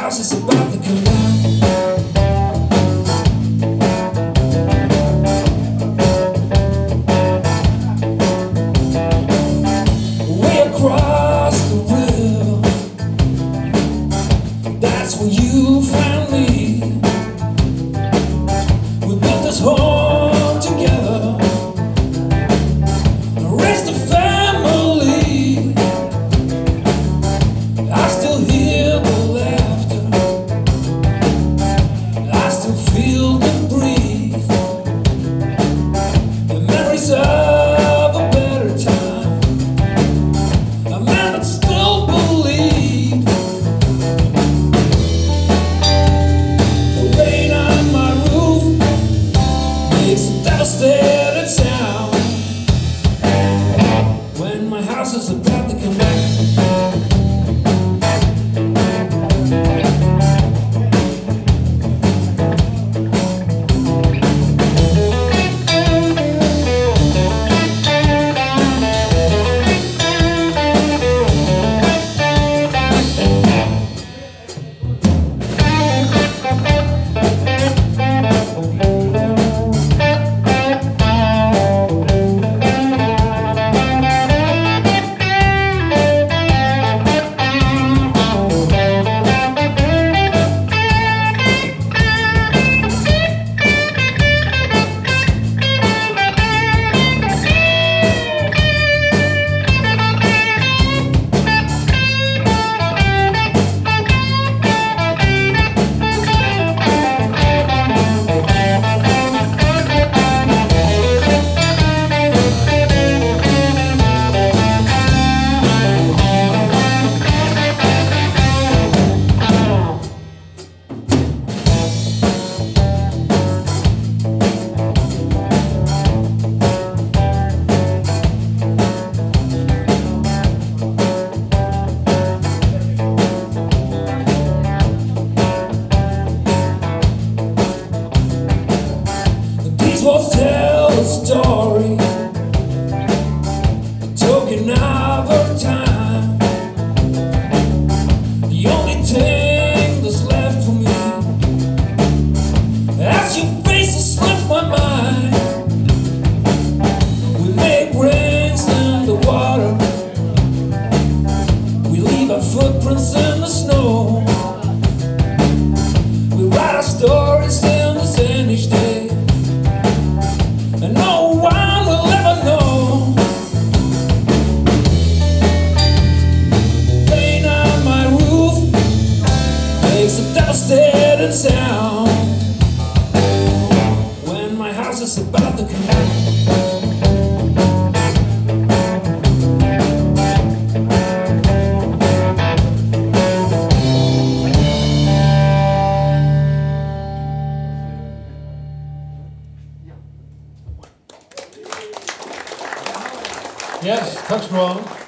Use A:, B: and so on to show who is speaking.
A: house is about to come down. Way across the river, that's where you found me. We built this home together, raised a family. I still hear the laughter, I still feel the breeze, the memories of a better time, a man that still believed. The rain on my roof makes a devastating sound when my house is about to come back. We'll tell a story, a token of our time. The only thing that's left for me, as your face has slipped my mind. We make rings in the water, we leave our footprints in the snow. We write our stories in the sand each day, and no one will ever know. Rain on my roof makes a devastating sound when my house is about to come down.
B: Yes, takk skal du ha.